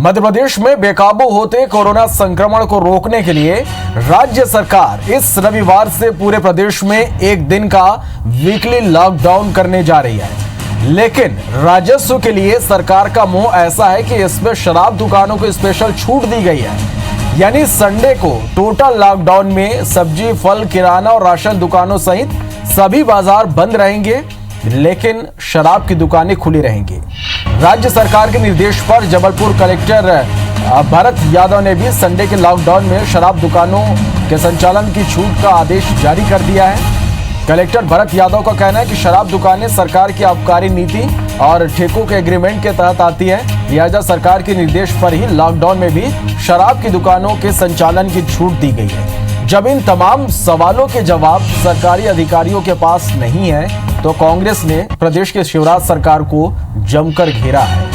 मध्य प्रदेश में बेकाबू होते कोरोना संक्रमण को रोकने के लिए राज्य सरकार इस रविवार से पूरे प्रदेश में एक दिन का वीकली लॉकडाउन करने जा रही है। लेकिन राजस्व के लिए सरकार का मुंह ऐसा है कि इसमें शराब दुकानों को स्पेशल छूट दी गई है। यानी संडे को टोटल लॉकडाउन में सब्जी, फल, किराना और राशन दुकानों सहित सभी बाजार बंद रहेंगे, लेकिन शराब की दुकानें खुली रहेंगी। राज्य सरकार के निर्देश पर जबलपुर कलेक्टर भरत यादव ने भी संडे के लॉकडाउन में शराब दुकानों के संचालन की छूट का आदेश जारी कर दिया है। कलेक्टर भरत यादव का कहना है कि शराब दुकानें सरकार की आबकारी नीति और ठेकों के एग्रीमेंट के तहत आती है, लिहाजा सरकार के निर्देश पर ही लॉकडाउन में भी शराब की दुकानों के संचालन की छूट दी गई है। जब इन तमाम सवालों के जवाब सरकारी अधिकारियों के पास नहीं है, तो कांग्रेस ने प्रदेश के शिवराज सरकार को जमकर घेरा है।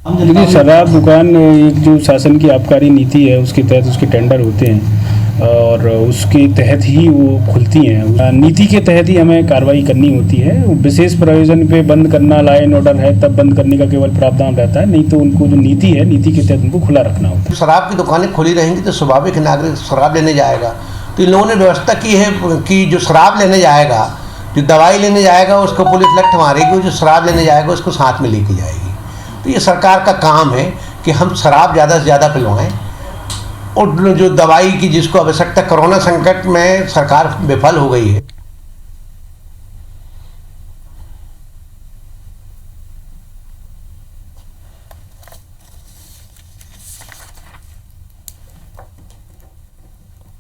देखिए, शराब दुकान एक जो शासन की आबकारी नीति है उसके तहत उसके टेंडर होते हैं और उसके तहत ही वो खुलती हैं। नीति के तहत ही हमें कार्रवाई करनी होती है। विशेष प्रयोजन पे बंद करना, लॉ एंड ऑर्डर है तब बंद करने का केवल प्रावधान रहता है, नहीं तो उनको जो नीति है नीति के तहत उनको खुला रखना होता है। शराब की दुकानें खुली रहेंगी तो स्वाभाविक नागरिक शराब लेने जाएगा। तो इन लोगों ने व्यवस्था की है कि जो शराब लेने जाएगा, जो दवाई लेने जाएगा, उसको पुलिस लठ मारेगी, जो शराब लेने जाएगा उसको साथ में लेके जाएगी। तो ये सरकार का काम है कि हम शराब ज़्यादा से ज़्यादा पिलवाएं और जो दवाई की जिसको आवश्यकता, कोरोना संकट में सरकार विफल हो गई है।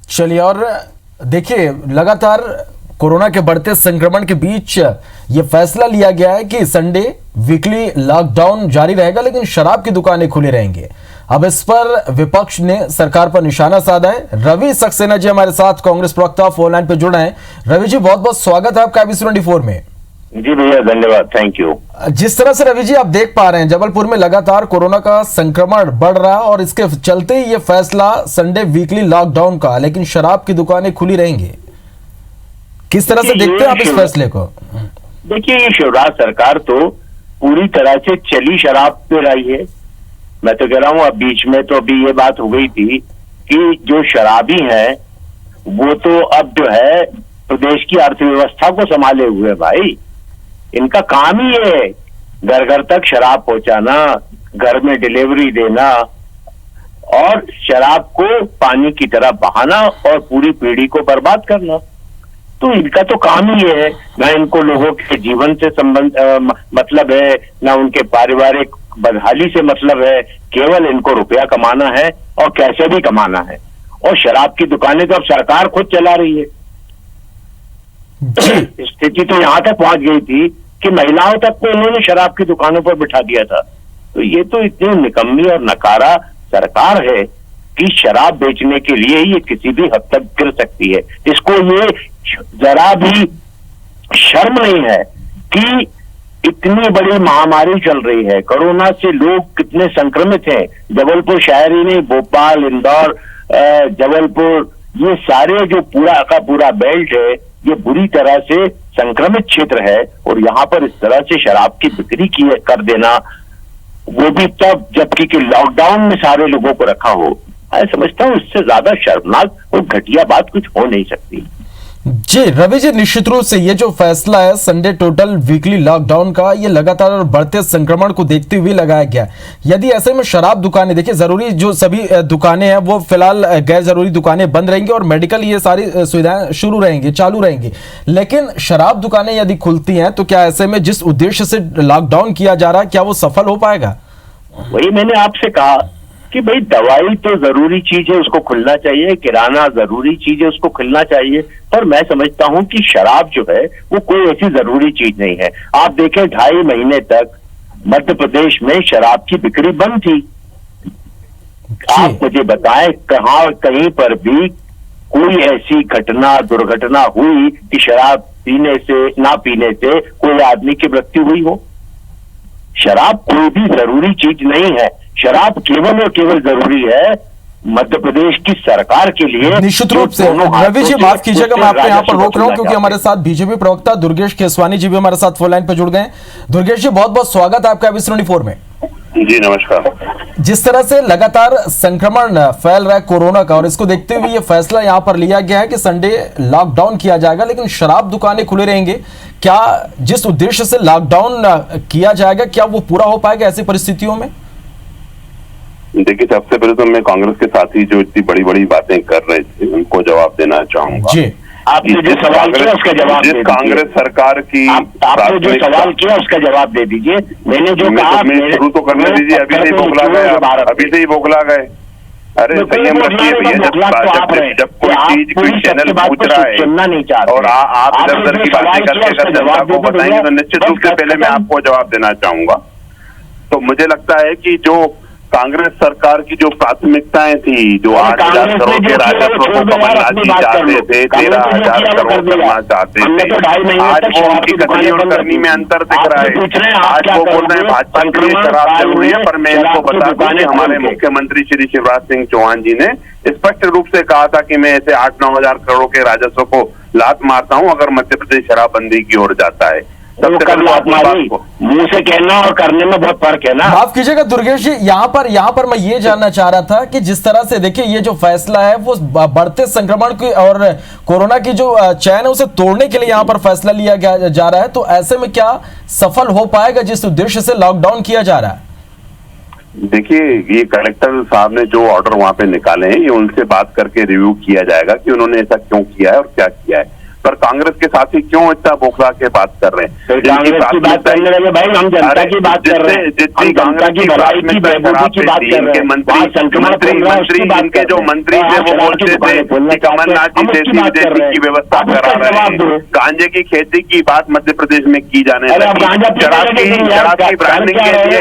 चलिए, और देखिए, लगातार कोरोना के बढ़ते संक्रमण के बीच यह फैसला लिया गया है कि संडे वीकली लॉकडाउन जारी रहेगा, लेकिन शराब की दुकानें खुली रहेंगी। अब इस पर विपक्ष ने सरकार पर निशाना साधा है। रवि सक्सेना जी हमारे साथ कांग्रेस प्रवक्ता फोन लाइन पर जुड़े हैं। रवि जी, बहुत बहुत स्वागत है आपका IBC24 में। जी भैया, धन्यवाद, थैंक यू। जिस तरह से रवि जी आप देख पा रहे हैं, जबलपुर में लगातार कोरोना का संक्रमण बढ़ रहा है और इसके चलते ही ये फैसला संडे वीकली लॉकडाउन का, लेकिन शराब की दुकानें खुली रहेंगी। किस तरह से देखते हैं आप इस फैसले को? देखिए, ये शिवराज सरकार तो पूरी तरह से चली शराब पे रही है। मैं तो कह रहा हूँ, अब बीच में तो अभी ये बात हो गई थी कि जो शराबी हैं वो तो अब जो है प्रदेश की अर्थव्यवस्था को संभाले हुए, भाई इनका काम ही है घर घर तक शराब पहुंचाना, घर में डिलीवरी देना और शराब को पानी की तरह बहाना और पूरी पीढ़ी को बर्बाद करना। तो इनका तो काम ही है, ना इनको लोगों के जीवन से मतलब है, ना उनके पारिवारिक बदहाली से मतलब है। केवल इनको रुपया कमाना है और कैसे भी कमाना है। और शराब की दुकानें तो अब सरकार खुद चला रही है। स्थिति तो यहां तक पहुंच गई थी कि महिलाओं तक को उन्होंने शराब की दुकानों पर बिठा दिया था। तो ये तो इतनी निकम्मी और नकारा सरकार है कि शराब बेचने के लिए ये किसी भी हद तक गिर सकती है। इसको ये जरा भी शर्म नहीं है कि इतनी बड़ी महामारी चल रही है, कोरोना से लोग कितने संक्रमित हैं। जबलपुर शहर ही नहीं, भोपाल, इंदौर, जबलपुर, ये सारे जो पूरा का पूरा बेल्ट है ये बुरी तरह से संक्रमित क्षेत्र है। और यहाँ पर इस तरह से शराब की बिक्री कर देना, वो भी तब जबकि कि लॉकडाउन में सारे लोगों को रखा हो, मैं समझता हूँ इससे ज्यादा शर्मनाक और घटिया बात कुछ हो नहीं सकती। जी रवि जी, निश्चित रूप से ये जो फैसला है संडे टोटल वीकली लॉकडाउन का, ये लगातार बढ़ते संक्रमण को देखते हुए लगाया गया। यदि ऐसे में शराब दुकानें, देखिए जरूरी जो सभी दुकानें हैं वो फिलहाल गैर जरूरी दुकानें बंद रहेंगी और मेडिकल ये सारी सुविधाएं शुरू रहेंगी, चालू रहेंगी, लेकिन शराब दुकानें यदि खुलती हैं तो क्या ऐसे में जिस उद्देश्य से लॉकडाउन किया जा रहा है क्या वो सफल हो पाएगा? वही मैंने आपसे कहा कि भाई दवाई तो जरूरी चीज है, उसको खुलना चाहिए, किराना जरूरी चीज है, उसको खुलना चाहिए। पर मैं समझता हूं कि शराब जो है वो कोई ऐसी जरूरी चीज नहीं है। आप देखें 2.5 महीने तक मध्य प्रदेश में शराब की बिक्री बंद थी। आप मुझे बताएं कहीं पर भी कोई ऐसी घटना, दुर्घटना हुई कि शराब पीने से, ना पीने से कोई आदमी की मृत्यु हुई हो? शराब कोई भी जरूरी चीज नहीं है। शराब केवल और केवल जरूरी है मध्य प्रदेश की सरकार के लिए निश्चित रूप से रवि जी, माफ कीजिएगा, मैं आपको यहाँ पर रोक रहा हूँ क्योंकि हमारे साथ बीजेपी प्रवक्ता दुर्गेश केसवानी जी भी हमारे साथ फोन लाइन पर जुड़ गए। दुर्गेश जी, बहुत बहुत स्वागत है आपका एबीसी 24 में। जी नमस्कार। जिस तरह से लगातार संक्रमण फैल रहा है कोरोना का, और इसको देखते हुए ये फैसला यहाँ पर लिया गया है कि संडे लॉकडाउन किया जाएगा, लेकिन शराब दुकानें खुले रहेंगे। क्या जिस उद्देश्य से लॉकडाउन किया जाएगा, क्या वो पूरा हो पाएगा ऐसी परिस्थितियों में? देखिए, सबसे पहले तो मैं कांग्रेस के साथी जो इतनी बड़ी बड़ी बातें कर रहे थे उनको जवाब देना चाहूंगा। जी, आपने जो सवाल किया उसका जवाब जिस कांग्रेस सरकार की आपने जो सवाल किया उसका जवाब दे दीजिए। मैंने जो कहा शुरू तो करने दीजिए, अभी से ही बोखला गए, अभी से ही बोखला गए। अरे संयम रखिए भैया, जब कोई चीज कोई चैनल पूछ रहा है और आप इधर उधर की बातें करके अगर जनता को बताएंगे तो निश्चित रूप से पहले मैं आपको जवाब देना चाहूंगा। तो मुझे लगता है कि जो कांग्रेस सरकार की जो प्राथमिकताएं थी, जो 8,000 करोड़ के राजस्व को कमलनाथ जी चाहते थे, 13,000 करोड़ करना चाहते थे, आज वो उनकी कथनी और करनी में अंतर दिख रहा है। आज वो बोल रहे हैं भाजपा के लिए शराब जरूरी है, पर मैं इनको बता दूं कि हमारे मुख्यमंत्री श्री शिवराज सिंह चौहान जी ने स्पष्ट रूप से कहा था कि मैं ऐसे 8-9 हजार करोड़ के राजस्व को लात मारता हूं अगर मध्य प्रदेश शराबबंदी की ओर जाता है। मुंह से कहना और करने में बहुत फर्क है ना। माफ कीजिएगा दुर्गेश जी, यहाँ पर मैं ये जानना चाह रहा था कि जिस तरह से देखिए ये जो फैसला है वो बढ़ते संक्रमण की और कोरोना की जो चैन है उसे तोड़ने के लिए यहाँ पर फैसला लिया जा रहा है, तो ऐसे में क्या सफल हो पाएगा जिस उद्देश्य से लॉकडाउन किया जा रहा है? देखिए, ये कलेक्टर साहब ने जो ऑर्डर वहां पे निकाले हैं, ये उनसे बात करके रिव्यू किया जाएगा कि उन्होंने ऐसा क्यों किया है और क्या किया है। पर कांग्रेस के साथी क्यों इतना बोखला के बात कर रहे हैं? कांग्रेस की बात करने लगे भाई, हम जनता की बात कर रहे हैं, जितनी कांग्रेस की भलाई की बहबूदी की बात कर रहे हैं। मंत्री इनके जो मंत्री थे वो बोलते थे कि कमलनाथ जी देसी विदेशी की व्यवस्था करा रहे हैं। गांजे की खेती की बात मध्य प्रदेश में की जाने लगी। शराब की ब्रांडिंग के लिए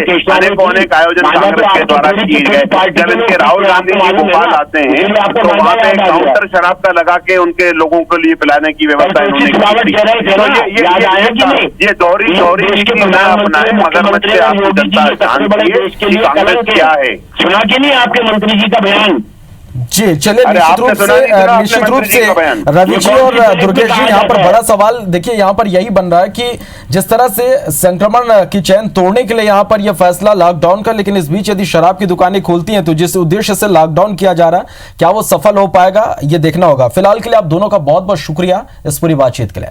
अनेक आयोजन कांग्रेस के द्वारा किए गए। जब इनके राहुल गांधी जी भोपाल आते हैं तो वहां पे काउंटर शराब का लगा के उनके लोगों के लिए पिलाने की व्यवस्था इन्होंने की। ये दोहरी अपना है, मगरमच्छ से आपको जनता जानती है कि कांग्रेस क्या है। सुना कि नहीं आपके मंत्री जी का बयान? जी चलिए, निश्चित रूप से रवि जी और दुर्गेश जी, यहाँ पर बड़ा सवाल देखिए यहाँ पर यही बन रहा है कि जिस तरह से संक्रमण की चैन तोड़ने के लिए यहाँ पर यह फैसला लॉकडाउन का, लेकिन इस बीच यदि शराब की दुकानें खोलती हैं तो जिस उद्देश्य से लॉकडाउन किया जा रहा है क्या वो सफल हो पाएगा, ये देखना होगा। फिलहाल के लिए आप दोनों का बहुत बहुत शुक्रिया इस पूरी बातचीत के लिए।